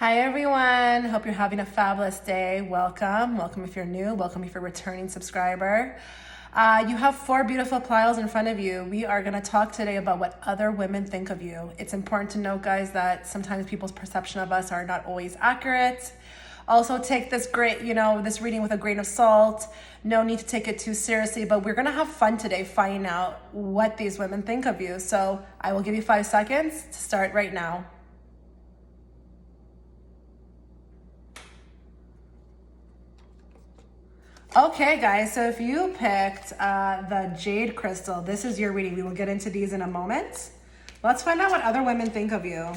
Hi everyone, hope you're having a fabulous day. Welcome if you're new, welcome if you're a returning subscriber. You have 4 beautiful piles in front of you. We are gonna talk today about what other women think of you. It's important to note, guys, that sometimes people's perception of us are not always accurate. Also take this this reading with a grain of salt. No need to take it too seriously, but we're gonna have fun today finding out what these women think of you. So I will give you 5 seconds to start right now. Okay, guys, so if you picked the Jade crystal, this is your reading. We will get into these in a moment. Let's find out what other women think of you.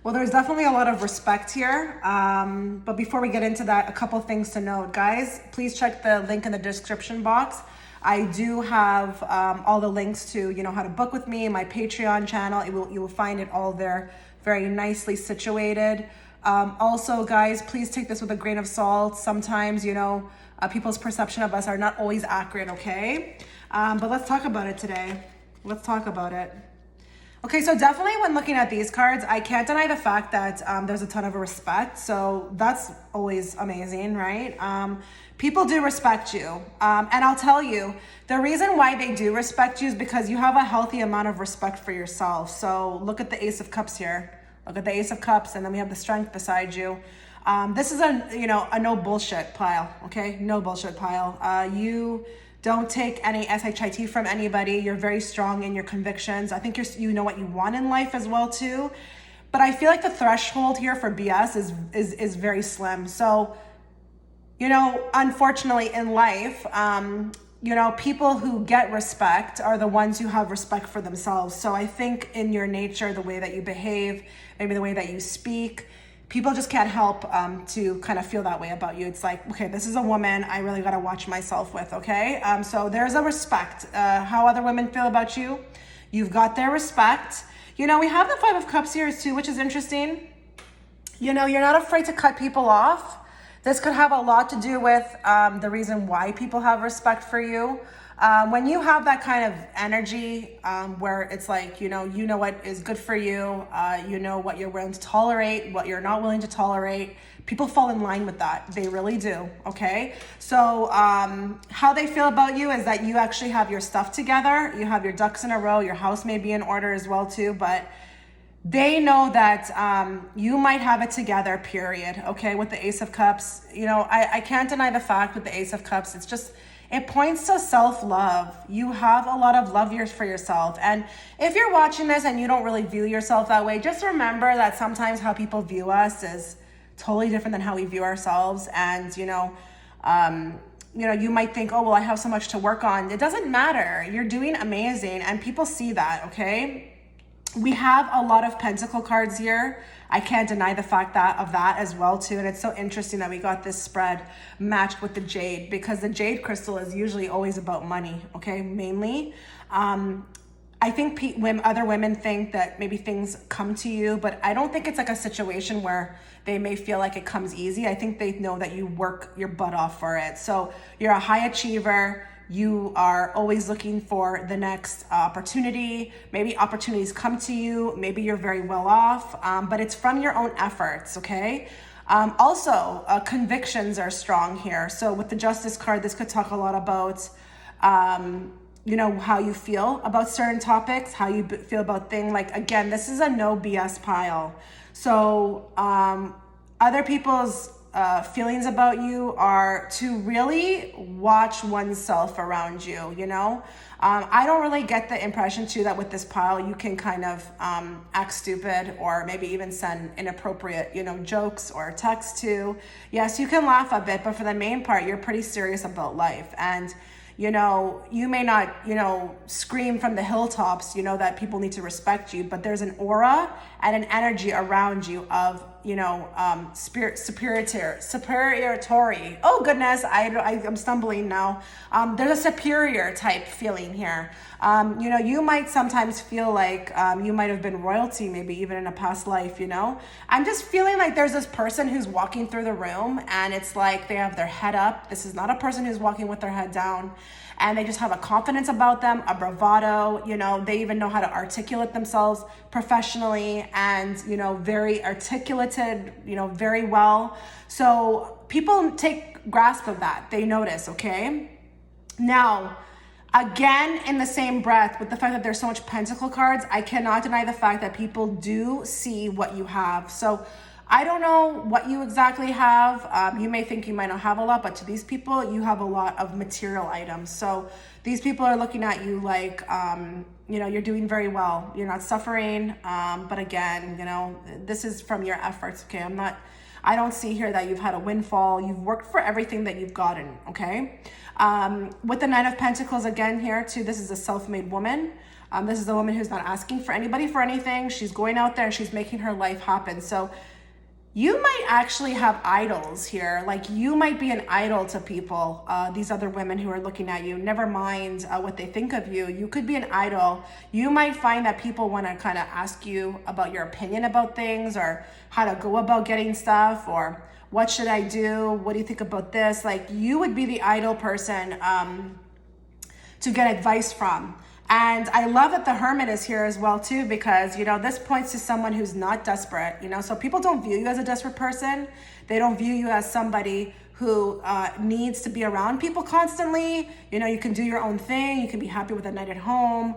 Well, there's definitely a lot of respect here. But before we get into that, a couple things to note. Guys, please check the link in the description box. I do have all the links to, how to book with me, my Patreon channel. You will find it all there, very nicely situated. Also, guys, please take this with a grain of salt. Sometimes, people's perception of us are not always accurate, okay? But let's talk about it today. Let's talk about it. Okay, so definitely when looking at these cards, I can't deny the fact that there's a ton of respect. So that's always amazing, right? People do respect you. And I'll tell you, the reason why they do respect you is because you have a healthy amount of respect for yourself. So look at the Ace of Cups here. Look at the Ace of Cups, and then we have the Strength beside you. This is a no bullshit pile, okay? No bullshit pile. You don't take any shit from anybody. You're very strong in your convictions. I think you know what you want in life as well too. But I feel like the threshold here for BS is very slim. So, unfortunately in life, people who get respect are the ones who have respect for themselves. So I think in your nature, the way that you behave, maybe the way that you speak, people just can't help to kind of feel that way about you. It's like, okay, this is a woman I really got to watch myself with, okay? So there's a respect. How other women feel about you, you've got their respect. We have the 5 of Cups here too, which is interesting. You're not afraid to cut people off. This could have a lot to do with the reason why people have respect for you. When you have that kind of energy where it's like, you know what is good for you, you know what you're willing to tolerate, what you're not willing to tolerate, people fall in line with that. They really do, okay? So how they feel about you is that you actually have your stuff together, you have your ducks in a row, your house may be in order as well too, but they know that you might have it together, period, okay? With the Ace of Cups, I can't deny the fact with the Ace of Cups, it points to self-love. You have a lot of love for yourself. And if you're watching this and you don't really view yourself that way, just remember that sometimes how people view us is totally different than how we view ourselves. And, you might think, oh, well, I have so much to work on. It doesn't matter. You're doing amazing. And people see that, okay? We have a lot of Pentacle cards here. I can't deny the fact of that as well too. And it's so interesting that we got this spread matched with the Jade, because the Jade crystal is usually always about money, okay, mainly. I think when other women think that maybe things come to you, but I don't think it's like a situation where they may feel like it comes easy. I think they know that you work your butt off for it. So you're a high achiever. You are always looking for the next opportunity. Maybe opportunities come to you. Maybe you're very well off, but it's from your own efforts, okay? Also, convictions are strong here. So with the Justice card, this could talk a lot about, how you feel about certain topics, how you feel about things. Like, again, this is a no BS pile. So other people's feelings about you are to really watch oneself around you, I don't really get the impression too that with this pile you can kind of act stupid or maybe even send inappropriate, jokes or texts to. Yes, you can laugh a bit, but for the main part, you're pretty serious about life. And you may not, scream from the hilltops, that people need to respect you, but there's an aura and an energy around you of, superiority. Oh goodness, I'm stumbling now. There's a superior type feeling here. You know, you might sometimes feel like you might have been royalty, maybe even in a past life, you know? I'm just feeling like there's this person who's walking through the room and it's like they have their head up. This is not a person who's walking with their head down. And they just have a confidence about them, a bravado, you know, they even know how to articulate themselves professionally and, you know, very articulated, you know, very well. So people take grasp of that. They notice, okay? Now, again, in the same breath, with the fact that there's so much pentacle cards, I cannot deny the fact that people do see what you have. So I don't know what you exactly have. You may think you might not have a lot, but to these people, you have a lot of material items. So these people are looking at you like, you know, you're doing very well. You're not suffering. But again, you know, this is from your efforts, okay? I don't see here that you've had a windfall. You've worked for everything that you've gotten, okay? With the Nine of Pentacles again here too, this is a self-made woman. This is a woman who's not asking for anybody for anything. She's going out there and she's making her life happen. So you might actually have idols here. Like you might be an idol to people, these other women who are looking at you. Never mind what they think of you. You could be an idol. You might find that people want to kind of ask you about your opinion about things or how to go about getting stuff or what should I do? What do you think about this? Like you would be the idol person to get advice from. And I love that the Hermit is here as well too, because, you know, this points to someone who's not desperate, you know, so people don't view you as a desperate person. They don't view you as somebody who needs to be around people constantly. You know, you can do your own thing. You can be happy with a night at home.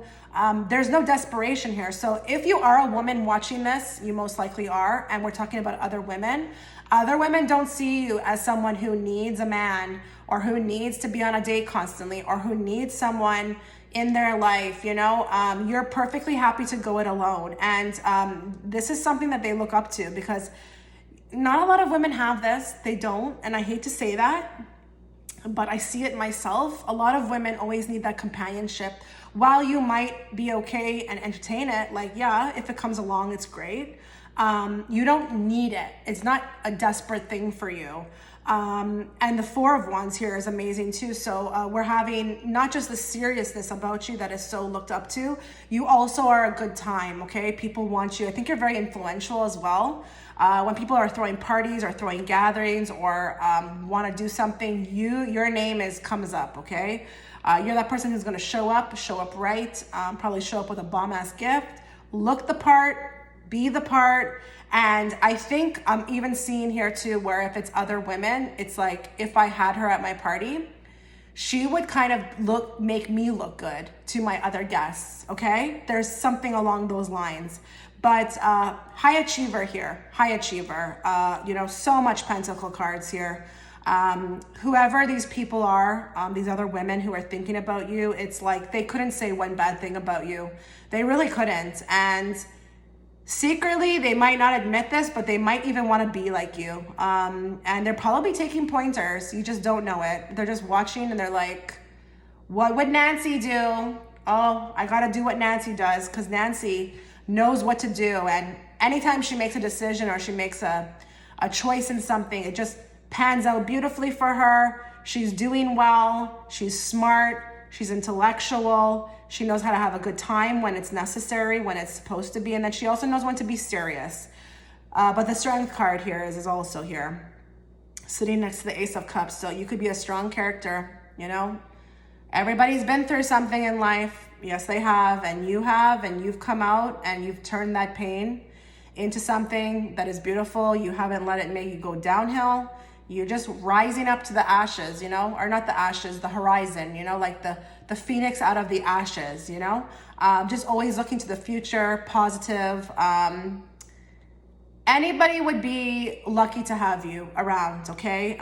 There's no desperation here. So if you are a woman watching this, you most likely are, and we're talking about other women don't see you as someone who needs a man or who needs to be on a date constantly or who needs someone in their life, you know. You're perfectly happy to go it alone. And this is something that they look up to because not a lot of women have this. They don't. And I hate to say that, but I see it myself. A lot of women always need that companionship. While you might be okay and entertain it, like, yeah, if it comes along, it's great. You don't need it. It's not a desperate thing for you. And the Four of Wands here is amazing too. So we're having not just the seriousness about you that is so looked up to, you also are a good time, okay? People want you. I think you're very influential as well. When people are throwing parties or throwing gatherings or want to do something, your name comes up, okay? You're that person who's going to show up right, probably show up with a bomb-ass gift, look the part, be the part. And I think I'm even seeing here too, where if it's other women, it's like, if I had her at my party, she would kind of make me look good to my other guests, okay? There's something along those lines. But high achiever here, high achiever, you know, so much pentacle cards here. Whoever these people are, these other women who are thinking about you, it's like they couldn't say one bad thing about you. They really couldn't. And secretly, they might not admit this, but they might even want to be like you. And they're probably taking pointers. You just don't know it. They're just watching and they're like, what would Nancy do? Oh, I got to do what Nancy does because Nancy knows what to do. And anytime she makes a decision or she makes a choice in something, it just pans out beautifully for her. She's doing well. She's smart. She's intellectual. She knows how to have a good time when it's necessary, when it's supposed to be. And then she also knows when to be serious. But the Strength card here is also here, sitting next to the Ace of Cups. So you could be a strong character, you know. Everybody's been through something in life. Yes, they have. And you've come out and you've turned that pain into something that is beautiful. You haven't let it make you go downhill. You're just rising up to the ashes, you know, or not the ashes, the horizon, you know, like the phoenix out of the ashes, you know, just always looking to the future, positive. Anybody would be lucky to have you around, okay?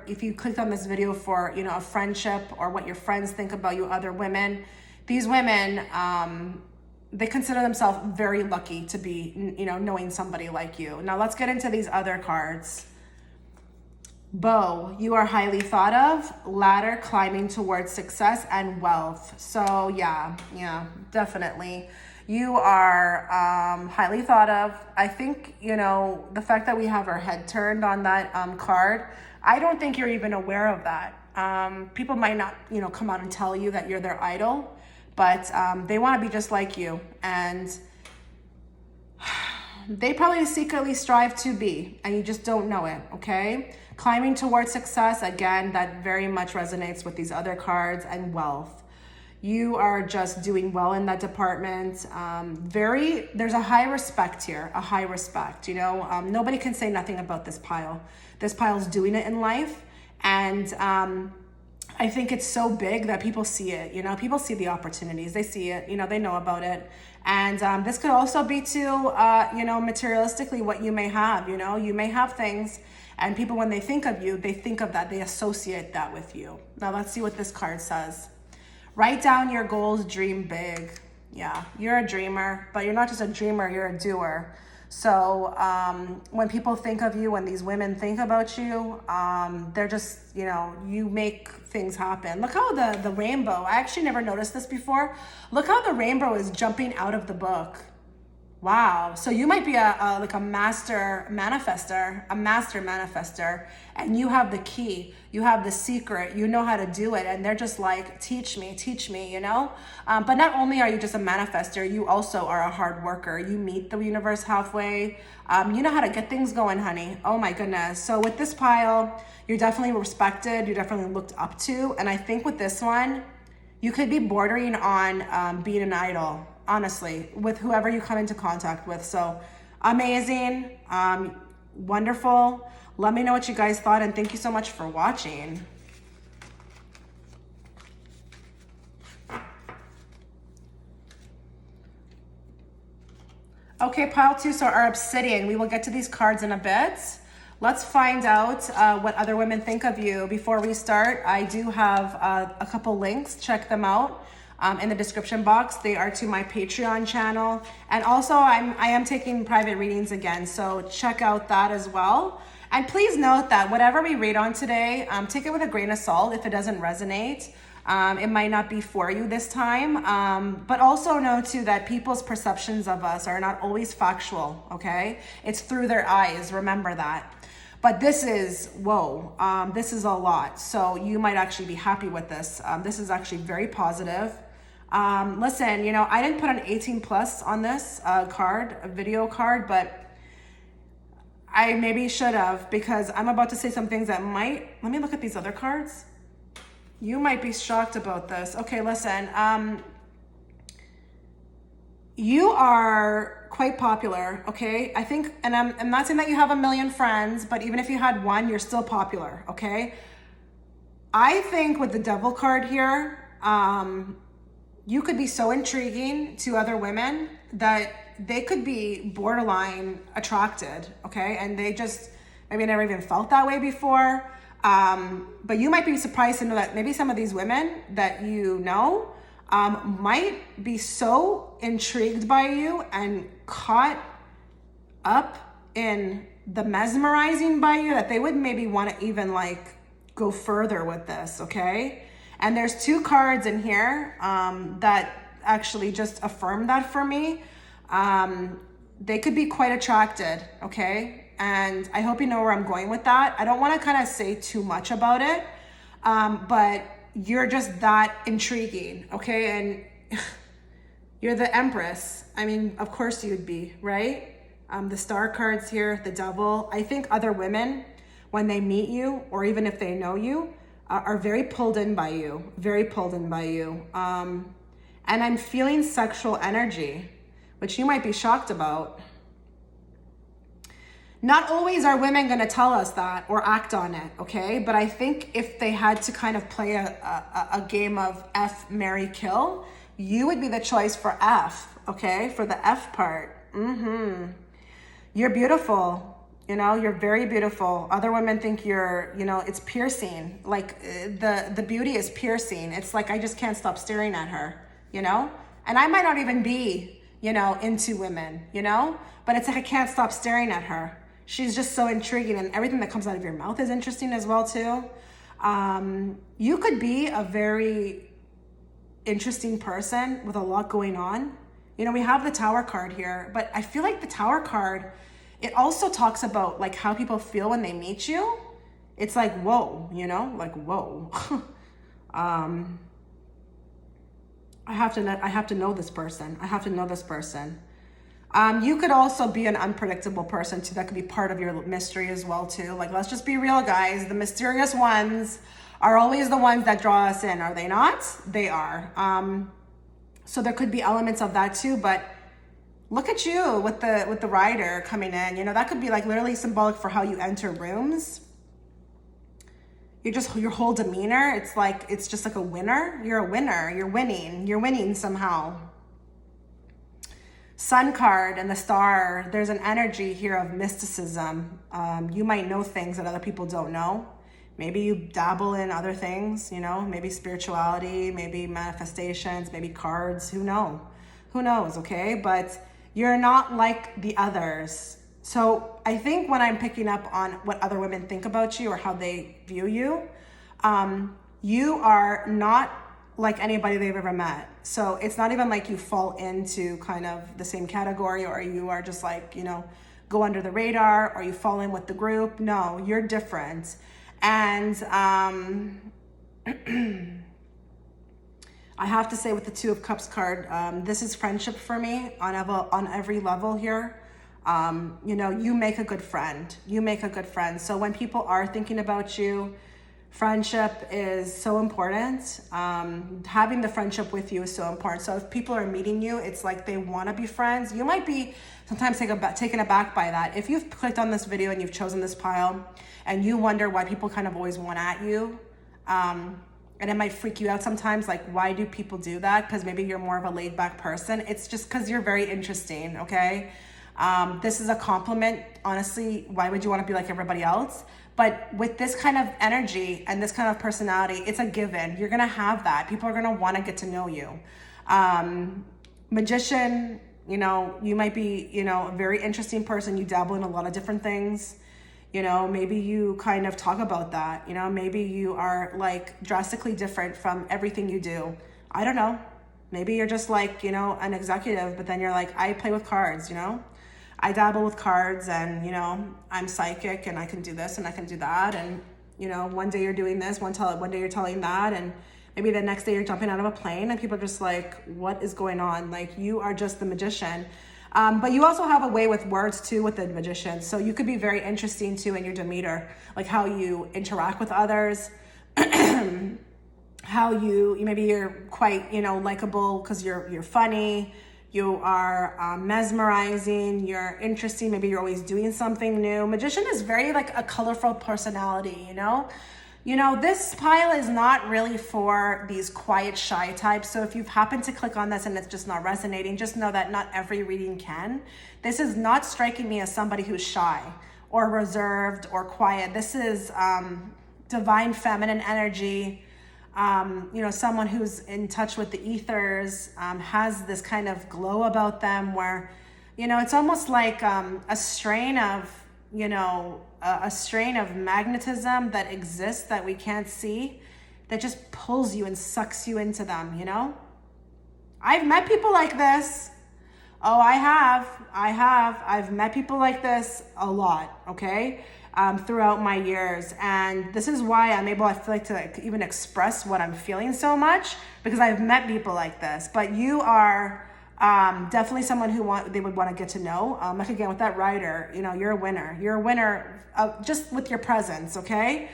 If you clicked on this video for, you know, a friendship or what your friends think about you, other women, these women, they consider themselves very lucky to be, you know, knowing somebody like you. Now let's get into these other cards. Bow, you are highly thought of. Ladder, climbing towards success and wealth. So yeah, definitely. You are highly thought of. I think, you know, the fact that we have our head turned on that card, I don't think you're even aware of that. People might not, you know, come out and tell you that you're their idol, but they want to be just like you, and they probably secretly strive to be, and you just don't know it, okay? Climbing towards success, again, that very much resonates with these other cards, and wealth. You are just doing well in that department. There's a high respect here, a high respect, you know? Nobody can say nothing about this pile. This pile's doing it in life, and I think it's so big that people see it, you know? People see the opportunities, they see it, you know, they know about it. And this could also be to, you know, materialistically what you may have, you know? You may have things, and people, when they think of you, they think of that, they associate that with you. Now let's see what this card says. Write down your goals, dream big. Yeah, you're a dreamer, but you're not just a dreamer, you're a doer. So when people think of you, when these women think about you, they're just, you know, you make things happen. Look how the rainbow, I actually never noticed this before. Look how the rainbow is jumping out of the book. Wow. So you might be like a master manifester, and you have the key, you have the secret, you know how to do it. And they're just like, teach me, you know? But not only are you just a manifester, you also are a hard worker. You meet the universe halfway. You know how to get things going, honey. Oh my goodness. So with this pile, you're definitely respected. You're definitely looked up to. And I think with this one, you could be bordering on being an idol, honestly, with whoever you come into contact with. So amazing, wonderful. Let me know what you guys thought, and thank you so much for watching. Okay, pile 2, so our Obsidian. We will get to these cards in a bit. Let's find out what other women think of you. Before we start, I do have a couple links. Check them out in the description box. They are to my Patreon channel. And also, I am taking private readings again, so check out that as well. And please note that whatever we read on today, take it with a grain of salt if it doesn't resonate. It might not be for you this time, but also know too that people's perceptions of us are not always factual, okay? It's through their eyes, remember that. But this is, whoa, this is a lot. So you might actually be happy with this. This is actually very positive. Listen, you know, I didn't put an 18 plus on this card, a video card, but I maybe should have, because I'm about to say some things that might, let me look at these other cards. You might be shocked about this. Okay, listen, you are quite popular, okay? I think, and I'm not saying that you have a million friends, but even if you had one, you're still popular, okay? I think with the Devil card here, you could be so intriguing to other women that they could be borderline attracted, okay? And they just maybe never even felt that way before. But you might be surprised to know that maybe some of these women that you know might be so intrigued by you and caught up in the mesmerizing by you that they would maybe want to even like go further with this, okay? And there's 2 cards in here that actually just affirm that for me. They could be quite attracted, okay? And I hope you know where I'm going with that. I don't want to kind of say too much about it, but you're just that intriguing, okay? And you're the Empress. I mean, of course you'd be, right? The star cards here, the Devil. I think other women, when they meet you, or even if they know you, are very pulled in by you, very pulled in by you. And I'm feeling sexual energy, which you might be shocked about. Not always are women gonna tell us that or act on it, okay? But I think if they had to kind of play a game of F, marry, kill, you would be the choice for F, okay? For the F part. You're beautiful, you know, you're very beautiful. Other women think you're, you know, it's piercing. Like the beauty is piercing. It's like, I just can't stop staring at her, you know? And I might not even be, you know, into women, you know? But it's like, I can't stop staring at her. She's just so intriguing, and everything that comes out of your mouth is interesting as well too. You could be a very interesting person with a lot going on. You know, we have the Tower card here, but I feel like the Tower card, it also talks about like how people feel when they meet you. It's like, whoa, you know, like, whoa. I I have to know this person. I have to know this person. You could also be an unpredictable person too. That could be part of your mystery as well too. Like, let's just be real, guys. The mysterious ones are always the ones that draw us in, are they not? They are. So there could be elements of that too, but look at you with the rider coming in. You know, that could be like literally symbolic for how you enter rooms. Your whole demeanor, it's just like a winner. You're a winner. You're winning somehow. Sun card and the star, there's an energy here of mysticism. You might know things that other people don't know. Maybe you dabble in other things, you know, maybe spirituality, maybe manifestations, maybe cards, who knows, okay? But you're not like the others. So I think when I'm picking up on what other women think about you or how they view you, you are not like anybody they've ever met. So it's not even like you fall into kind of the same category, or you are just like, you know, go under the radar, or you fall in with the group. No, you're different. And I have to say with the Two of Cups card, this is friendship for me on every level here. You know, you make a good friend. So when people are thinking about you, friendship is so important. Having the friendship with you is so important. So if people are meeting you, it's like they want to be friends. You might be sometimes taken aback by that. If you've clicked on this video and you've chosen this pile and you wonder why people kind of always want at you, and it might freak you out sometimes, like, why do people do that? Because maybe you're more of a laid back person. It's just because you're very interesting, okay? This is a compliment. Honestly, why would you want to be like everybody else? But with this kind of energy and this kind of personality, it's a given. You're going to have that. People are going to want to get to know you. Magician, you know, you might be, you know, a very interesting person. You dabble in a lot of different things. You know, maybe you kind of talk about that. You know, maybe you are like drastically different from everything you do. I don't know. Maybe you're just like, you know, an executive, but then you're like, I play with cards, you know? I dabble with cards, and, you know, I'm psychic and I can do this and I can do that. And, you know, one day you're doing this, one day you're telling that. And maybe the next day you're jumping out of a plane and people are just like, what is going on? Like, you are just the magician. But you also have a way with words too with the magician. So you could be very interesting too in your demeanor, like how you interact with others, how maybe you're quite, you know, likable because you're funny. You are mesmerizing, you're interesting, maybe you're always doing something new. Magician is very like a colorful personality, you know? You know, this pile is not really for these quiet, shy types. So if you've happened to click on this and it's just not resonating, just know that not every reading can. This is not striking me as somebody who's shy or reserved or quiet. This is divine feminine energy. You know, someone who's in touch with the ethers, has this kind of glow about them where, you know, it's almost like a strain of, you know, a strain of magnetism that exists that we can't see, that just pulls you and sucks you into them, you know? I've met people like this. Oh, I have. I've met people like this a lot, okay? Throughout my years. And this is why I'm able, I feel like, to even express what I'm feeling so much, because I've met people like this. But you are definitely someone who they would want to get to know. Like again, with that rider, you know, you're a winner. You're a winner just with your presence, okay?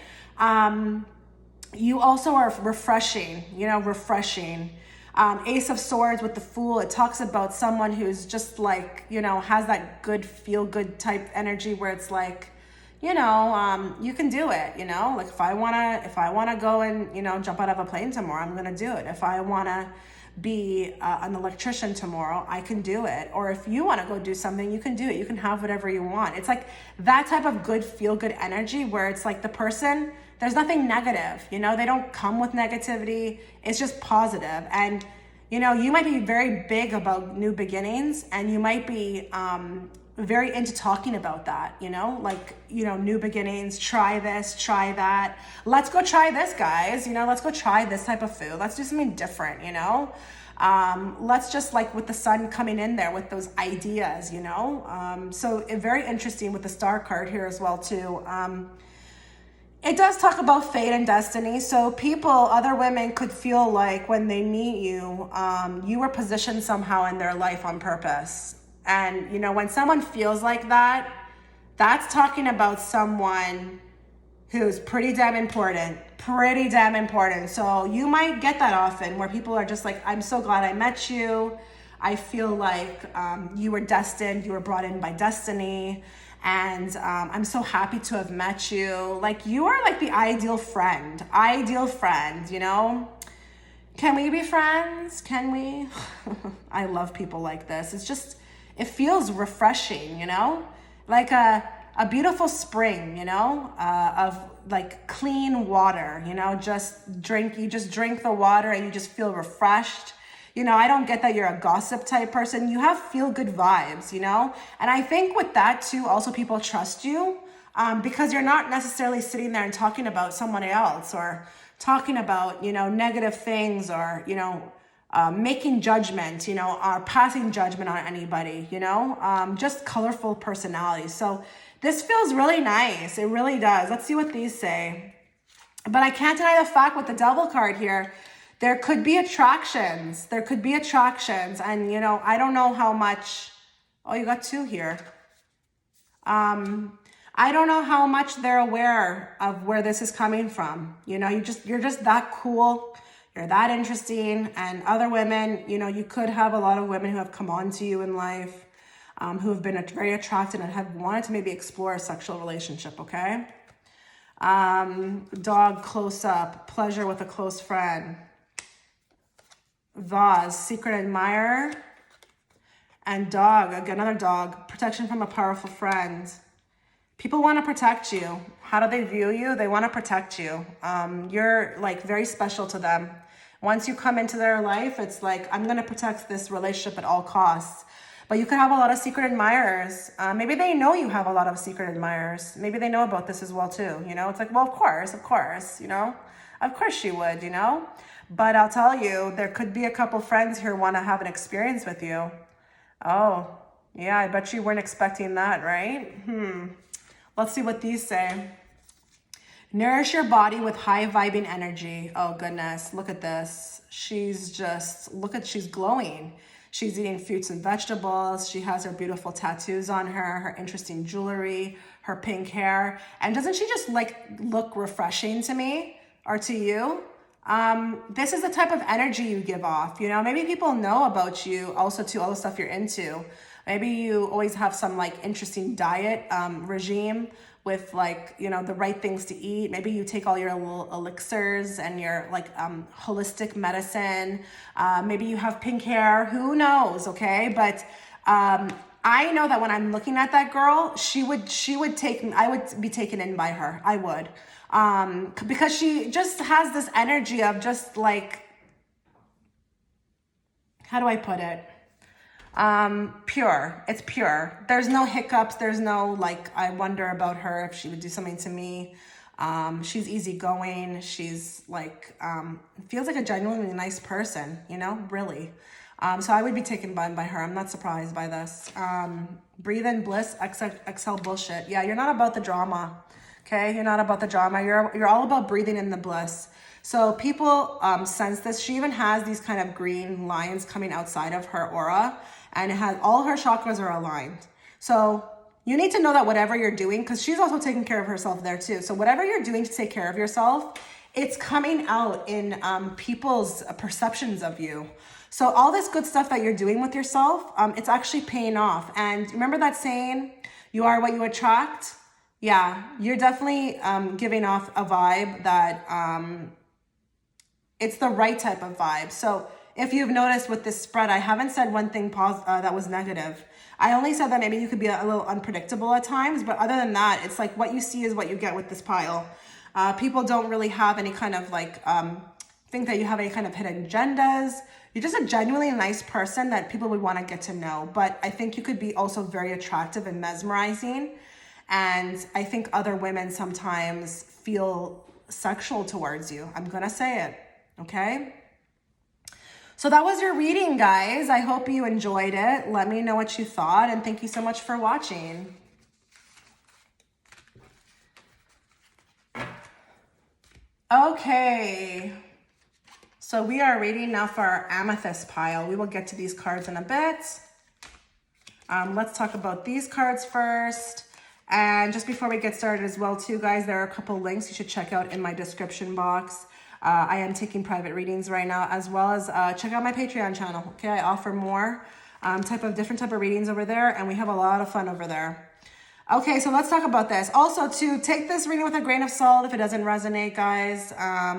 You also are refreshing, you know, refreshing. Ace of Swords with the Fool, it talks about someone who's just like, you know, has that good feel-good type energy where it's like, you know, you can do it, you know, like if I want to go and, you know, jump out of a plane tomorrow, I'm going to do it. If I want to be an electrician tomorrow, I can do it. Or if you want to go do something, you can do it. You can have whatever you want. It's like that type of good, feel good energy where it's like the person, there's nothing negative, you know, they don't come with negativity. It's just positive. And, you know, you might be very big about new beginnings, and you might be, very into talking about that, you know, like, you know, new beginnings, try this, try that. Let's go try this, guys. You know, let's go try this type of food. Let's do something different, you know. Let's just like with the sun coming in there with those ideas, you know. So very interesting with the star card here as well too. It does talk about fate and destiny. So people, other women could feel like when they meet you, you were positioned somehow in their life on purpose. And, you know, when someone feels like that, that's talking about someone who's pretty damn important, pretty damn important. So you might get that often where people are just like, I'm so glad I met you. I feel like you were destined, you were brought in by destiny. And I'm so happy to have met you. Like, you are like the ideal friend, you know? Can we be friends? Can we? I love people like this. It's just, it feels refreshing, you know? Like a beautiful spring, you know, of like clean water, you know, you just drink the water and you just feel refreshed. You know, I don't get that you're a gossip type person. You have feel good vibes, you know? And I think with that too, also people trust you because you're not necessarily sitting there and talking about someone else or talking about, you know, negative things or, you know, making judgment, you know, or passing judgment on anybody, you know, just colorful personalities. So this feels really nice. It really does. Let's see what these say. But I can't deny the fact with the devil card here, there could be attractions. There could be attractions. And, you know, I don't know how much. Oh, you got two here. I don't know how much they're aware of where this is coming from. You know, you're just that cool. You're that interesting. And other women, you know, you could have a lot of women who have come on to you in life, who have been very attracted and have wanted to maybe explore a sexual relationship, okay? Dog close up, pleasure with a close friend. Vase, secret admirer. And dog, again, another dog, protection from a powerful friend. People want to protect you. How do they view you? They want to protect you. You're like very special to them. Once you come into their life, it's like, I'm going to protect this relationship at all costs. But you could have a lot of secret admirers. Maybe they know you have a lot of secret admirers. Maybe they know about this as well too. You know, it's like, well, of course, you know, of course she would, you know. But I'll tell you, there could be a couple friends here who want to have an experience with you. Oh, yeah, I bet you weren't expecting that, right? Let's see what these say. Nourish your body with high vibing energy. Oh goodness, look at this. She's glowing. She's eating fruits and vegetables. She has her beautiful tattoos on her interesting jewelry, her pink hair. And doesn't she just like look refreshing to me or to you? This is the type of energy you give off, you know, maybe people know about you also too, all the stuff you're into. Maybe you always have some like interesting diet, regime with like, you know, the right things to eat. Maybe you take all your little elixirs and your like, holistic medicine. Maybe you have pink hair, who knows. Okay. But, I know that when I'm looking at that girl, I would be taken in by her. I would. Because she just has this energy of just like, how do I put it? Pure. It's pure. There's no hiccups. There's no like, I wonder about her if she would do something to me. She's easygoing. She's like, feels like a genuinely nice person, you know, really. So I would be taken by her. I'm not surprised by this. Breathe in bliss, exhale bullshit. Yeah, you're not about the drama. Okay, you're not about the drama. You're all about breathing in the bliss. So people sense this. She even has these kind of green lines coming outside of her aura, and it has all her chakras are aligned. So you need to know that whatever you're doing, because she's also taking care of herself there too. So whatever you're doing to take care of yourself, it's coming out in people's perceptions of you. So all this good stuff that you're doing with yourself, it's actually paying off. And remember that saying, you are what you attract? Yeah, you're definitely giving off a vibe that it's the right type of vibe. So if you've noticed with this spread, I haven't said one thing that was negative. I only said that maybe you could be a little unpredictable at times, but other than that, it's like what you see is what you get with this pile. People don't really have any kind of like, think that you have any kind of hidden agendas. You're just a genuinely nice person that people would want to get to know. But I think you could be also very attractive and mesmerizing. And I think other women sometimes feel sexual towards you. I'm going to say it. Okay. So that was your reading, guys. I hope you enjoyed it. Let me know what you thought. And thank you so much for watching. Okay. So we are reading now for our Amethyst pile. We will get to these cards in a bit. Let's talk about these cards first. And just before we get started as well too, guys, there are a couple links you should check out in my description box. I am taking private readings right now, as well as check out my Patreon channel. Okay, I offer more different type of readings over there, and we have a lot of fun over there. Okay, so let's talk about this. Also, to take this reading with a grain of salt if it doesn't resonate, guys.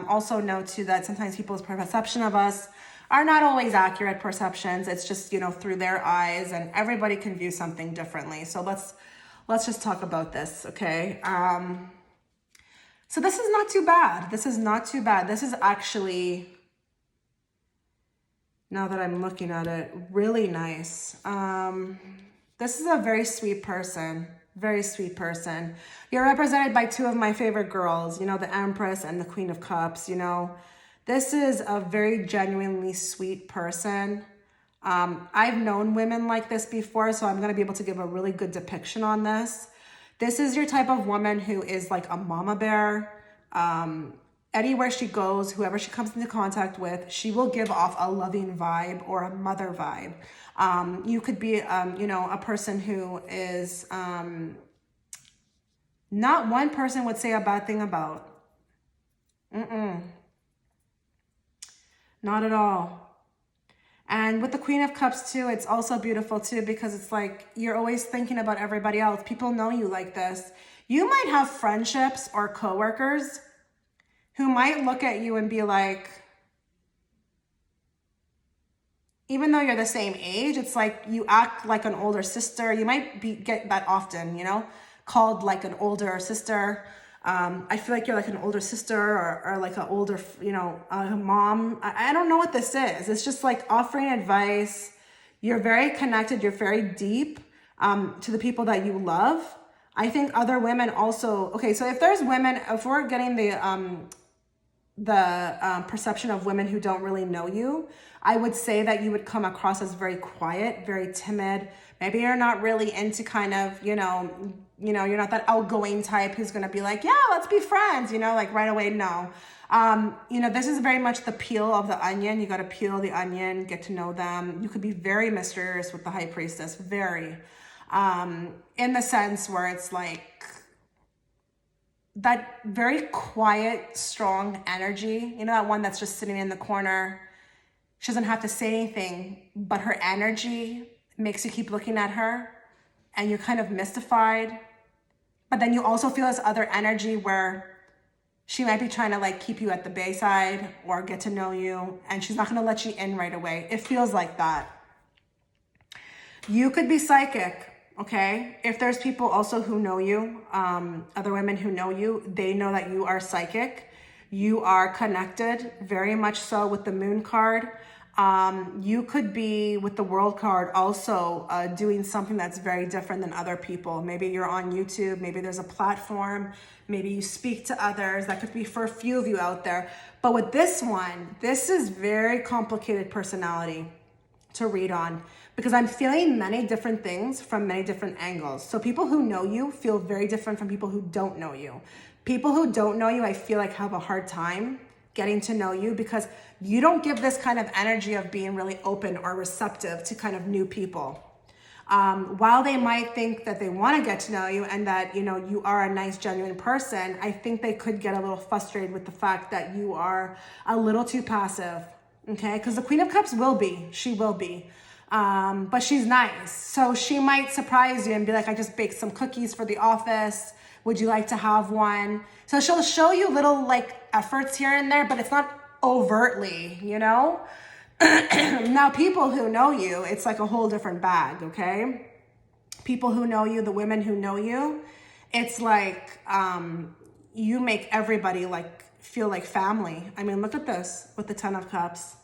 Also note too that sometimes people's perception of us are not always accurate perceptions. It's just, you know, through their eyes, and everybody can view something differently. So let's just talk about this, okay? So this is not too bad. This is not too bad. This is actually, now that I'm looking at it, really nice. This is a very sweet person. Very sweet person. You're represented by two of my favorite girls, you know, the Empress and the Queen of Cups, you know. This is a very genuinely sweet person. I've known women like this before, so I'm going to be able to give a really good depiction on this. This is your type of woman who is like a mama bear. Anywhere she goes, whoever she comes into contact with, she will give off a loving vibe or a mother vibe. You could be, you know, a person who is not one person would say a bad thing about. Not at all. And with the Queen of Cups too, it's also beautiful too, because it's like you're always thinking about everybody else. People know you like this. You might have friendships or coworkers who might look at you and be like, even though you're the same age, it's like you act like an older sister. You might get that often, you know, called like an older sister. I feel like you're like an older sister or like an older, you know, mom. I don't know what this is. It's just like offering advice. You're very connected. You're very deep to the people that you love. I think other women also, okay, so if there's women, if we're getting the perception of women who don't really know you, I would say that you would come across as very quiet, very timid. Maybe you're not really into kind of, you know, you're not that outgoing type who's going to be like, yeah, let's be friends, you know, like right away. No. You know, this is very much the peel of the onion. You got to peel the onion, get to know them. You could be very mysterious with the High Priestess, very, in the sense where it's like that very quiet, strong energy, you know, that one that's just sitting in the corner. She doesn't have to say anything, but her energy makes you keep looking at her and you're kind of mystified. But then you also feel this other energy where she might be trying to like keep you at the bayside or get to know you, and she's not going to let you in right away. It feels like that. You could be psychic, okay? If there's people also who know you, other women who know you, they know that you are psychic. You are connected, very much so, with the Moon card. You could be with the World card also doing something that's very different than other people. Maybe you're on YouTube, maybe there's a platform, maybe you speak to others. That could be for a few of you out there. But with this one, this is very complicated personality to read on, because I'm feeling many different things from many different angles. So people who know you feel very different from people who don't know you. People who don't know you, I feel like have a hard time getting to know you, because you don't give this kind of energy of being really open or receptive to kind of new people. While they might think that they want to get to know you and that, you know, you are a nice, genuine person, I think they could get a little frustrated with the fact that you are a little too passive, okay? Because the Queen of Cups will be, she will be. But she's nice. So she might surprise you and be like, I just baked some cookies for the office. Would you like to have one? So she'll show you little like efforts here and there, but it's not overtly, you know? Now, people who know you, it's like a whole different bag, okay? People who know you, the women who know you, it's like you make everybody like feel like family. I mean, look at this with the Ten of Cups.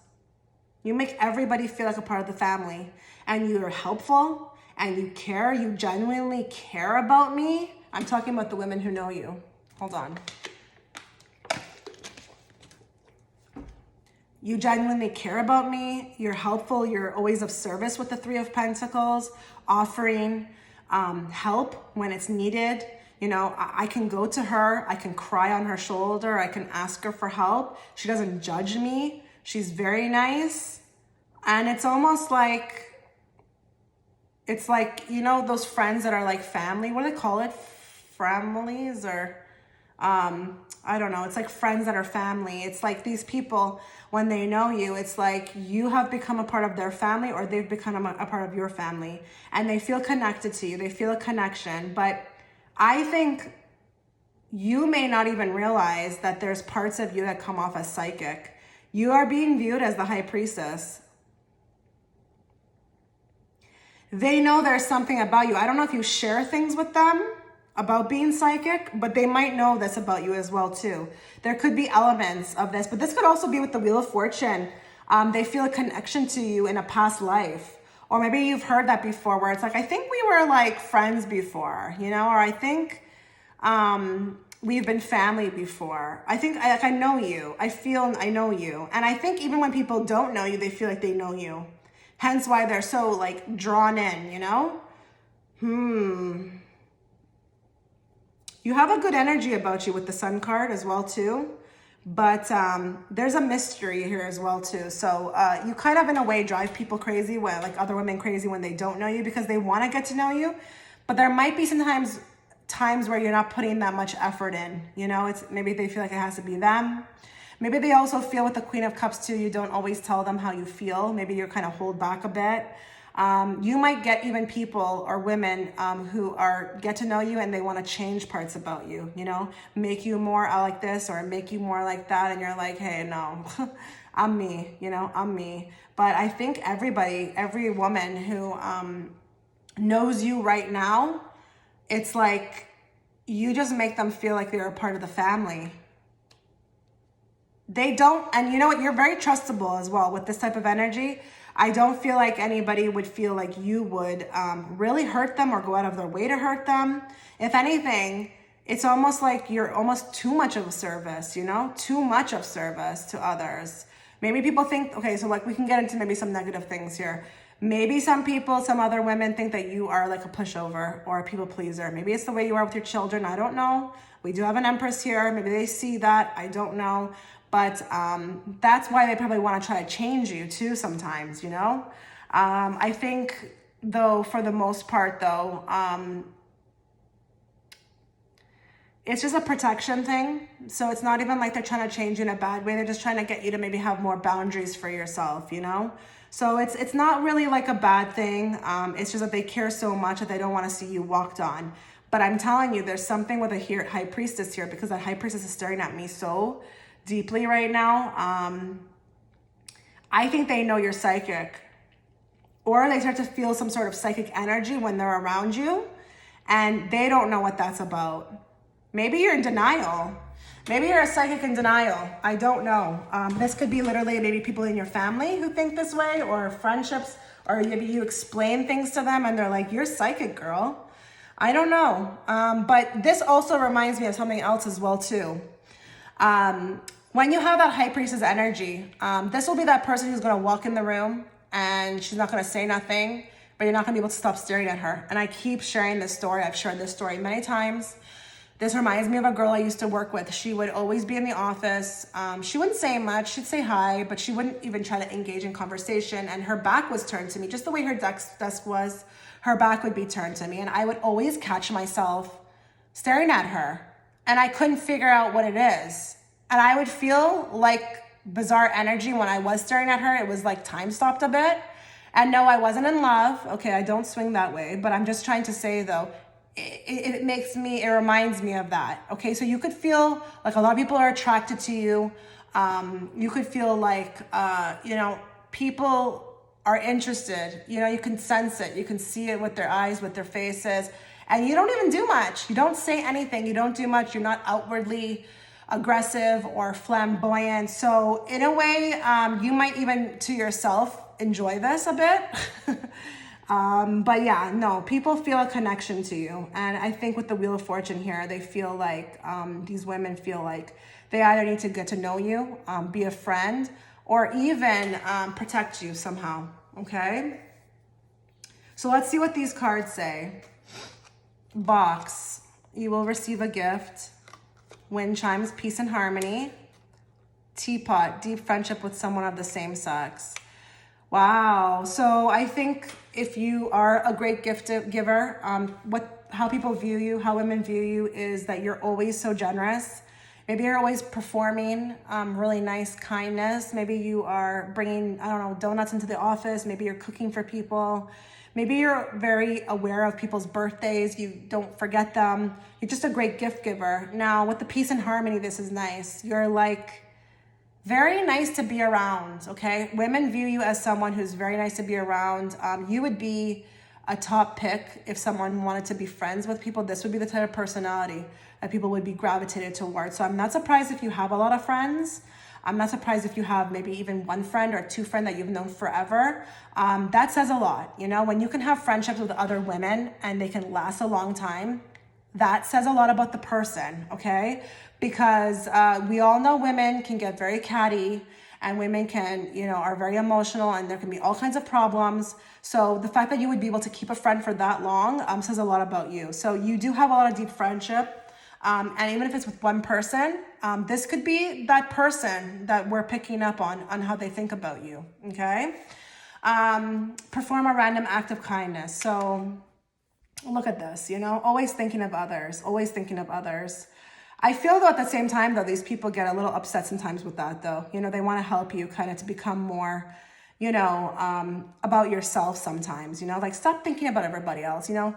You make everybody feel like a part of the family, and you're helpful and you care. You genuinely care about me. I'm talking about the women who know you. Hold on. You genuinely care about me. You're helpful. You're always of service with the Three of Pentacles, offering help when it's needed. You know, I can go to her, I can cry on her shoulder, I can ask her for help. She doesn't judge me. She's very nice. And it's almost like, it's like, you know, those friends that are like family, what do they call it? Families or, I don't know. It's like friends that are family. It's like these people, when they know you, it's like you have become a part of their family or they've become a part of your family and they feel connected to you. They feel a connection. But I think you may not even realize that there's parts of you that come off as psychic. You are being viewed as the high priestess. They know there's something about you. I don't know if you share things with them about being psychic, but they might know this about you as well too. There could be elements of this, but this could also be with the Wheel of Fortune. They feel a connection to you in a past life. Or maybe you've heard that before where it's like, I think we were like friends before, you know, or I think we've been family before. I think I know you. I feel I know you. And I think even when people don't know you, they feel like they know you. Hence why they're so like drawn in, you know? You have a good energy about you with the Sun card as well too. But there's a mystery here as well too. So you kind of in a way drive people crazy, when, like other women crazy when they don't know you because they want to get to know you. But there might be sometimes times where you're not putting that much effort in. You know, it's maybe they feel like it has to be them. Maybe they also feel with the Queen of Cups too, you don't always tell them how you feel. Maybe you're kind of hold back a bit. You might get even people or women who get to know you and they want to change parts about you, you know, make you more like this or make you more like that. And you're like, hey, no, I'm me, you know, I'm me. But I think every woman who knows you right now, it's like you just make them feel like they're a part of the family. They don't, and you know what, you're very trustable as well with this type of energy. I don't feel like anybody would feel like you would really hurt them or go out of their way to hurt them. If anything, it's almost like you're almost too much of a service, you know, too much of service to others. Maybe people think, okay, so like we can get into maybe some negative things here. Maybe some people, some other women think that you are like a pushover or a people pleaser. Maybe it's the way you are with your children. I don't know. We do have an Empress here. Maybe they see that. I don't know. But that's why they probably want to try to change you too sometimes, you know? I think, though, for the most part, though, it's just a protection thing. So it's not even like they're trying to change you in a bad way. They're just trying to get you to maybe have more boundaries for yourself, you know? So it's not really like a bad thing. It's just that they care so much that they don't want to see you walked on. But I'm telling you, there's something with a high priestess here because that high priestess is staring at me so deeply right now. I think they know you're psychic, or they start to feel some sort of psychic energy when they're around you and they don't know what that's about. Maybe you're in denial. Maybe you're a psychic in denial. I don't know. This could be literally maybe people in your family who think this way, or friendships, or maybe you explain things to them and they're like, you're psychic, girl. I don't know. But this also reminds me of something else as well too. When you have that high priestess energy, this will be that person who's going to walk in the room and she's not going to say nothing, but you're not going to be able to stop staring at her. And I keep sharing this story. I've shared this story many times. This reminds me of a girl I used to work with. She would always be in the office. She wouldn't say much. She'd say hi, but she wouldn't even try to engage in conversation. And her back was turned to me. Just the way her desk was, her back would be turned to me. And I would always catch myself staring at her. And I couldn't figure out what it is. And I would feel like bizarre energy when I was staring at her. It was like time stopped a bit. And no, I wasn't in love. Okay, I don't swing that way. But I'm just trying to say though, it reminds me of that. Okay, so you could feel like a lot of people are attracted to you. You could feel like, you know, people are interested. You know, you can sense it. You can see it with their eyes, with their faces. And you don't even do much. You don't say anything. You don't do much. You're not outwardly aggressive or flamboyant. So in a way, you might even to yourself enjoy this a bit. But yeah, no, people feel a connection to you. And I think with the Wheel of Fortune here, they feel like, these women feel like they either need to get to know you, be a friend, or even protect you somehow, okay? So let's see what these cards say. Box. You will receive a gift. Wind chimes, peace and harmony. Teapot, deep friendship with someone of the same sex. Wow. So I think if you are a great gift giver, how people view you, how women view you is that you're always so generous. Maybe you're always performing really nice kindness. Maybe you are bringing, I don't know, donuts into the office. Maybe you're cooking for people. Maybe you're very aware of people's birthdays. You don't forget them. You're just a great gift giver. Now, with the peace and harmony, this is nice. You're like very nice to be around, okay? Women view you as someone who's very nice to be around. You would be a top pick if someone wanted to be friends with people. This would be the type of personality that people would be gravitated towards. So I'm not surprised if you have a lot of friends. I'm not surprised if you have maybe even one friend or two friends that you've known forever. That says a lot, you know? When you can have friendships with other women and they can last a long time, that says a lot about the person, okay? Because we all know women can get very catty and women can, you know, are very emotional and there can be all kinds of problems. So the fact that you would be able to keep a friend for that long says a lot about you. So you do have a lot of deep friendship. And even if it's with one person, this could be that person that we're picking up on how they think about you, okay? Perform a random act of kindness. So look at this, you know, always thinking of others, always thinking of others. I feel though at the same time though, these people get a little upset sometimes with that though. You know, they want to help you kind of to become more, you know, about yourself sometimes, you know, like stop thinking about everybody else, you know,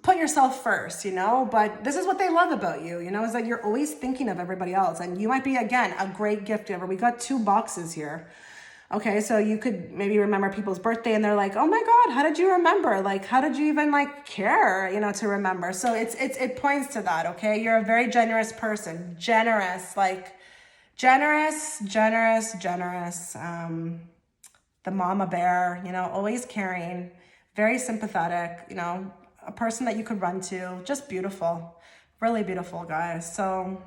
put yourself first, you know, but this is what they love about you, you know, is that you're always thinking of everybody else and you might be, again, a great gift giver. We got 2 boxes here. Okay, so you could maybe remember people's birthday and they're like, oh my God, how did you remember? Like, how did you even like care, you know, to remember? So it points to that, okay? You're a very generous person. Generous, like generous. The mama bear, you know, always caring, very sympathetic, you know, a person that you could run to. Just beautiful, really beautiful, guys. So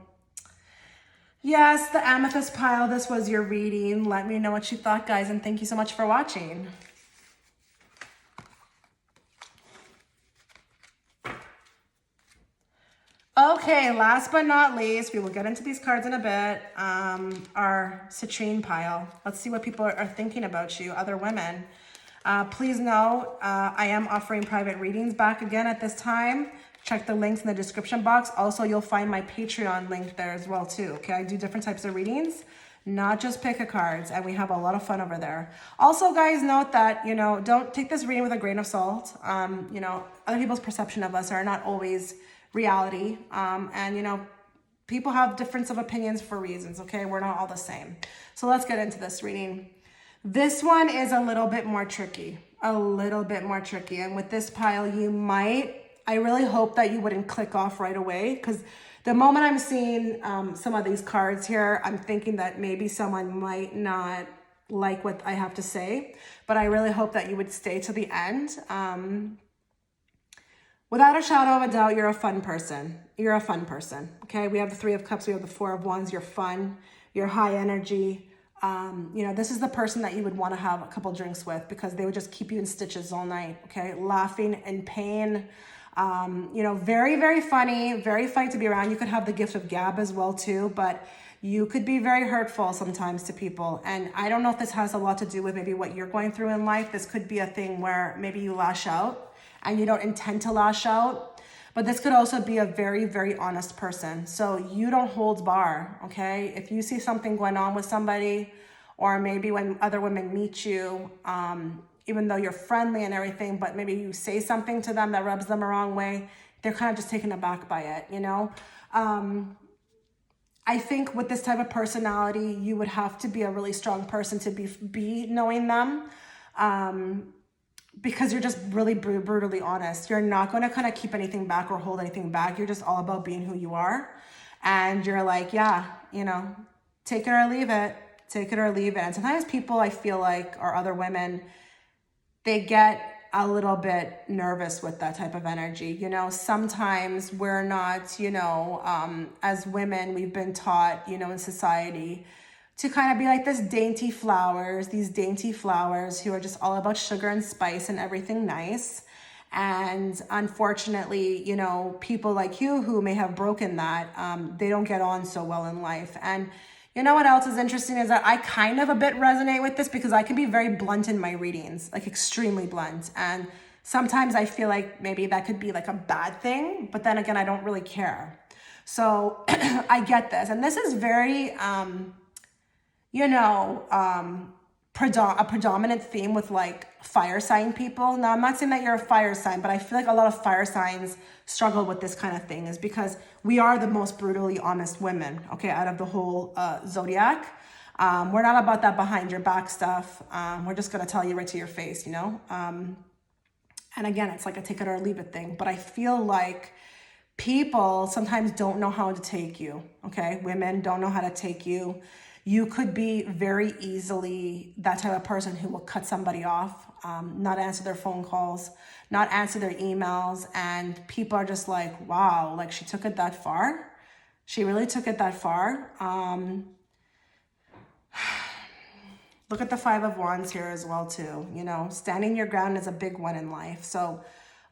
yes, the Amethyst pile, this was your reading. Let me know what you thought, guys, and thank you so much for watching. Okay, last but not least, we will get into these cards in a bit, our Citrine pile. Let's see what people are thinking about you, other women. Please note, I am offering private readings back again at this time. Check the links in the description box. Also, you'll find my Patreon link there as well too, okay? I do different types of readings, not just pick-a-cards, and we have a lot of fun over there. Also, guys, note that, you know, don't take this reading with a grain of salt. You know, other people's perception of us are not always reality, and, you know, people have difference of opinions for reasons, okay? We're not all the same. So let's get into this reading. This one is a little bit more tricky, and with this pile, I really hope that you wouldn't click off right away because the moment I'm seeing some of these cards here, I'm thinking that maybe someone might not like what I have to say, but I really hope that you would stay to the end. Without a shadow of a doubt, you're a fun person. You're a fun person, okay? We have the 3 of Cups, we have the 4 of Wands. You're fun, you're high energy. You know, this is the person that you would want to have a couple drinks with because they would just keep you in stitches all night, okay? Laughing in pain. You know, very, very funny, very funny to be around. You could have the gift of gab as well too, but you could be very hurtful sometimes to people. And I don't know if this has a lot to do with maybe what you're going through in life. This could be a thing where maybe you lash out and you don't intend to lash out, but this could also be a very, very honest person. So you don't hold bar, okay? If you see something going on with somebody, or maybe when other women meet you, even though you're friendly and everything, but maybe you say something to them that rubs them the wrong way, they're kind of just taken aback by it, you know? I think with this type of personality, you would have to be a really strong person to be knowing them, because you're just really brutally honest. You're not going to kind of keep anything back or hold anything back. You're just all about being who you are. And you're like, yeah, you know, take it or leave it. Take it or leave it. And sometimes people, I feel like, or other women, they get a little bit nervous with that type of energy. You know, sometimes we're not, you know, as women, we've been taught, you know, in society to kind of be like these dainty flowers who are just all about sugar and spice and everything nice. And unfortunately, you know, people like you who may have broken that, they don't get on so well in life. And you know what else is interesting is that I kind of a bit resonate with this because I can be very blunt in my readings, like extremely blunt. And sometimes I feel like maybe that could be like a bad thing, but then again, I don't really care. So I get this. And this is very, you know, a predominant theme with like fire sign people. Now, I'm not saying that you're a fire sign, but I feel like a lot of fire signs struggle with this kind of thing is because we are the most brutally honest women, okay, out of the whole zodiac. We're not about that behind your back stuff. We're just going to tell you right to your face, you know? And again, it's like a take it or leave it thing. But I feel like people sometimes don't know how to take you, okay? Women don't know how to take you. You could be very easily that type of person who will cut somebody off, not answer their phone calls, not answer their emails. And people are just like, wow, like she took it that far. She really took it that far. Look at the Five of Wands here as well too. You know, standing your ground is a big one in life. So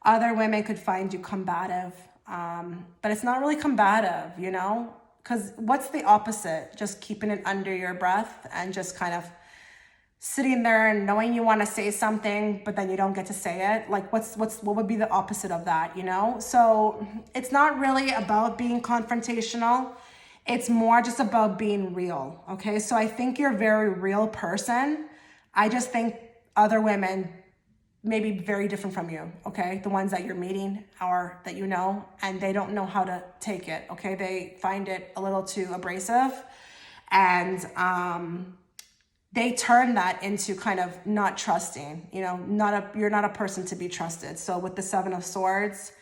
other women could find you combative, but it's not really combative, you know? Because what's the opposite? Just keeping it under your breath and just kind of sitting there and knowing you want to say something, but then you don't get to say it. Like what would be the opposite of that, you know? So it's not really about being confrontational. It's more just about being real, okay? So I think you're a very real person. I just think other women may be very different from you, okay? The ones that you're meeting or that you know, and they don't know how to take it, okay? They find it a little too abrasive, and they turn that into kind of not trusting, you know, you're not a person to be trusted. So with the Seven of Swords,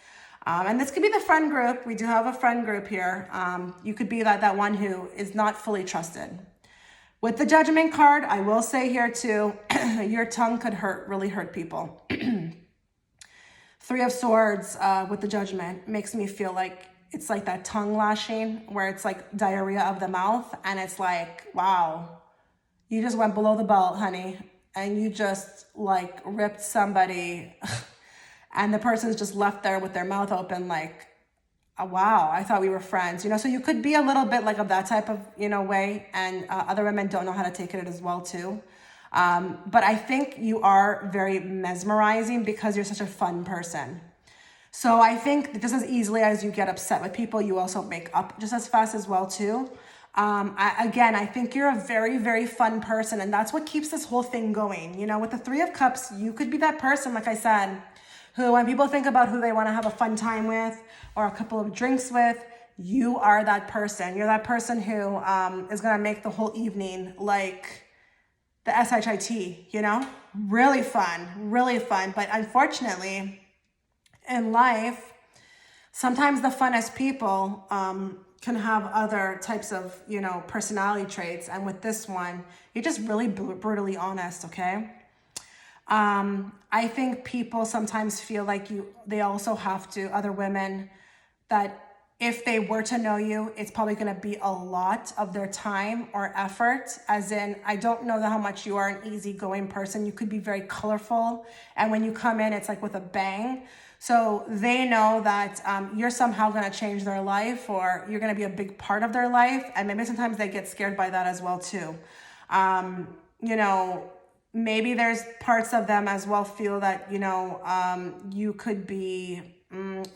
and this could be the friend group. We do have a friend group here. You could be that one who is not fully trusted. With the Judgment card, I will say here too, your tongue could really hurt people. Three of Swords with the Judgment makes me feel like it's like that tongue lashing where it's like diarrhea of the mouth. And it's like, wow, you just went below the belt, honey. And you just like ripped somebody and the person's just left there with their mouth open like, oh, wow, I thought we were friends, you know? So you could be a little bit like of that type of, you know, way. And other women don't know how to take it as well too. But I think you are very mesmerizing because you're such a fun person. So I think just as easily as you get upset with people, you also make up just as fast as well too. I think you're a very, very fun person. And that's what keeps this whole thing going. You know, with the Three of Cups, you could be that person, like I said, who when people think about who they want to have a fun time with or a couple of drinks with, you are that person. You're that person who is going to make the whole evening like the SHIT, you know? Really fun, really fun. But unfortunately, in life, sometimes the funnest people can have other types of, you know, personality traits. And with this one, you're just really brutally honest, okay? I think people sometimes feel like they also have to, other women, that if they were to know you, it's probably going to be a lot of their time or effort. As in, I don't know how much you are an easygoing person. You could be very colorful. And when you come in, it's like with a bang. So they know that you're somehow going to change their life or you're going to be a big part of their life. And maybe sometimes they get scared by that as well too. You know, maybe there's parts of them as well feel that, you know, you could be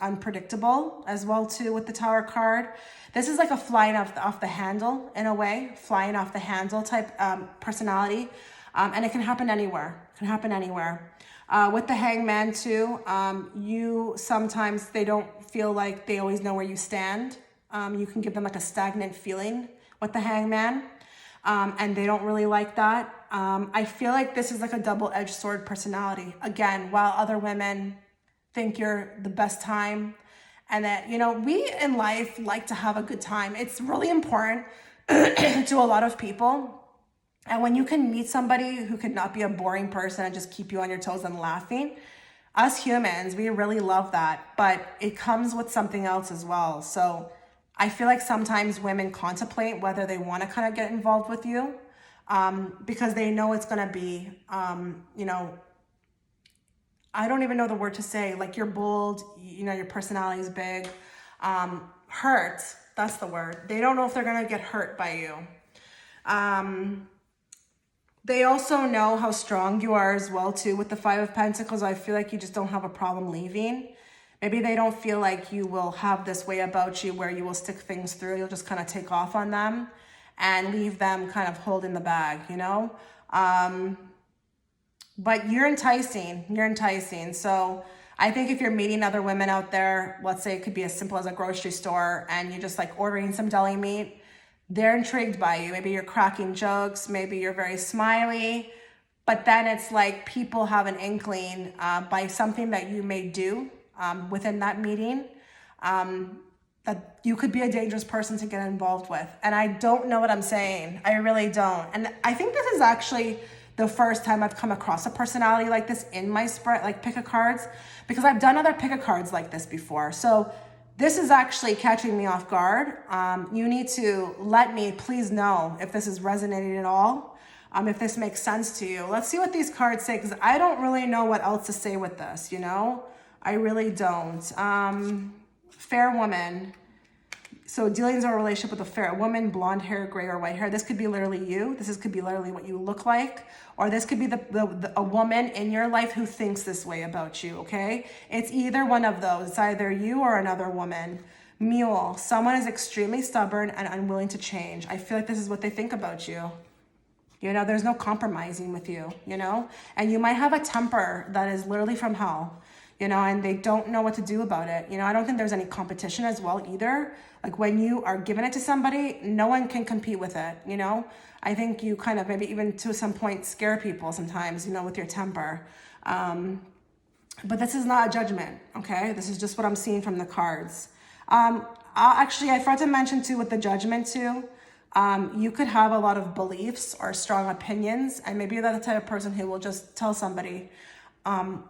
unpredictable as well too with the Tower card. This is like a flying off the handle in a way, flying off the handle type personality. And it can happen anywhere. It can happen anywhere. With the Hangman too, you sometimes they don't feel like they always know where you stand. You can give them like a stagnant feeling with the Hangman. And they don't really like that. I feel like this is like a double-edged sword personality. Again, while other women think you're the best time and that, you know, we in life like to have a good time. It's really important to a lot of people. And when you can meet somebody who could not be a boring person and just keep you on your toes and laughing, us humans, we really love that. But it comes with something else as well. So I feel like sometimes women contemplate whether they want to kind of get involved with you because they know it's going to be, you know, I don't even know the word to say. Like, you're bold, you know, your personality is big. Hurt, that's the word. They don't know if they're going to get hurt by you. They also know how strong you are as well, too, with the Five of Pentacles. I feel like you just don't have a problem leaving. Maybe they don't feel like you will have this way about you where you will stick things through. You'll just kind of take off on them and leave them kind of holding the bag, you know? But you're enticing. You're enticing. So I think if you're meeting other women out there, let's say it could be as simple as a grocery store and you're just like ordering some deli meat, they're intrigued by you. Maybe you're cracking jokes. Maybe you're very smiley. But then it's like people have an inkling by something that you may do within that meeting that you could be a dangerous person to get involved with. And I don't know what I'm saying. I really don't. And I think this is actually the first time I've come across a personality like this in my spread, like pick a cards, because I've done other pick a cards like this before. So this is actually catching me off guard. You need to let me please know if this is resonating at all, if this makes sense to you. Let's see what these cards say, because I don't really know what else to say with this, you know? I really don't. Fair woman. So dealings or a relationship with a fair woman, blonde hair, gray or white hair. This could be literally you. This could be literally what you look like. Or this could be a woman in your life who thinks this way about you, okay? It's either one of those. It's either you or another woman. Mule. Someone is extremely stubborn and unwilling to change. I feel like this is what they think about you. You know, there's no compromising with you, you know? And you might have a temper that is literally from hell, you know, and they don't know what to do about it. You know, I don't think there's any competition as well either. Like when you are giving it to somebody, no one can compete with it, you know? I think you kind of maybe even to some point scare people sometimes, you know, with your temper. But this is not a judgment, okay? This is just what I'm seeing from the cards. Actually, I forgot to mention too with the judgment too, you could have a lot of beliefs or strong opinions, and maybe you're the type of person who will just tell somebody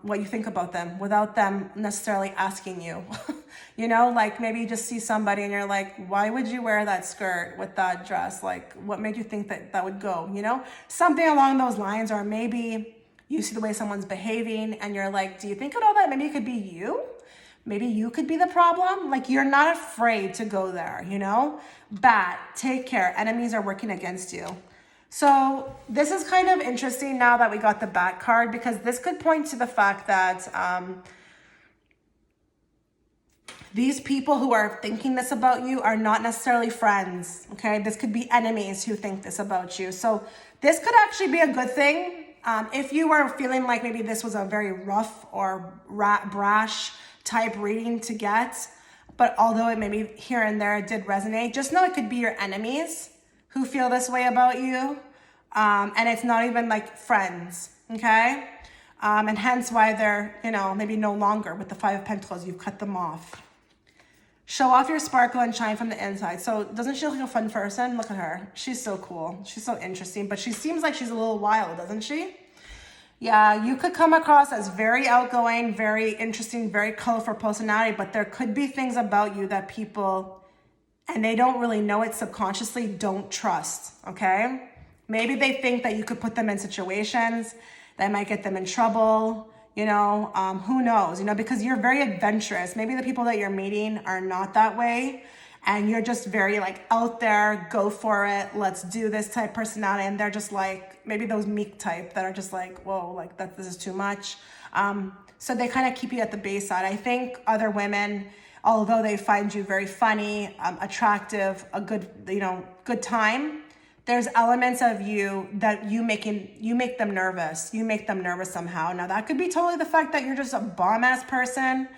what you think about them without them necessarily asking you. You know, like maybe you just see somebody and you're like, why would you wear that skirt with that dress? Like, what made you think that that would go, you know? Something along those lines. Or maybe you see the way someone's behaving and you're like, do you think about that? Maybe it could be you. Maybe you could be the problem. Like, you're not afraid to go there, you know? Bat, take care. Enemies are working against you. So this is kind of interesting now that we got the Bat card, because this could point to the fact that these people who are thinking this about you are not necessarily friends, okay? This could be enemies who think this about you. So this could actually be a good thing. If you were feeling like maybe this was a very rough or brash type reading to get, but although it maybe here and there it did resonate, just know it could be your enemies who feel this way about you. And it's not even like friends, okay? And hence why they're, you know, maybe no longer with the Five of Pentacles. You've cut them off. Show off your sparkle and shine from the inside. So doesn't she look like a fun person? Look at her. She's so cool. She's so interesting, but she seems like she's a little wild, doesn't she? Yeah, you could come across as very outgoing, very interesting, very colorful personality, but there could be things about you that people, and they don't really know it subconsciously, don't trust, okay? Maybe they think that you could put them in situations that might get them in trouble, you know, who knows, you know, because you're very adventurous. Maybe the people that you're meeting are not that way, and you're just very like out there, go for it, let's do this type personality, and they're just like, maybe those meek type that are just like, whoa, like that, this is too much. So they kind of keep you at the base side. I think other women, although they find you very funny, attractive, a good, you know, good time, there's elements of you that you make them nervous. You make them nervous somehow. Now that could be totally the fact that you're just a bomb-ass person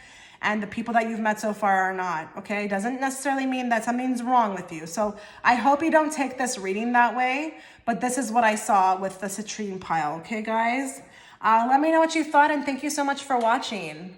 and the people that you've met so far are not, okay? It doesn't necessarily mean that something's wrong with you. So I hope you don't take this reading that way, but this is what I saw with the citrine pile, okay, guys? Let me know what you thought, and thank you so much for watching.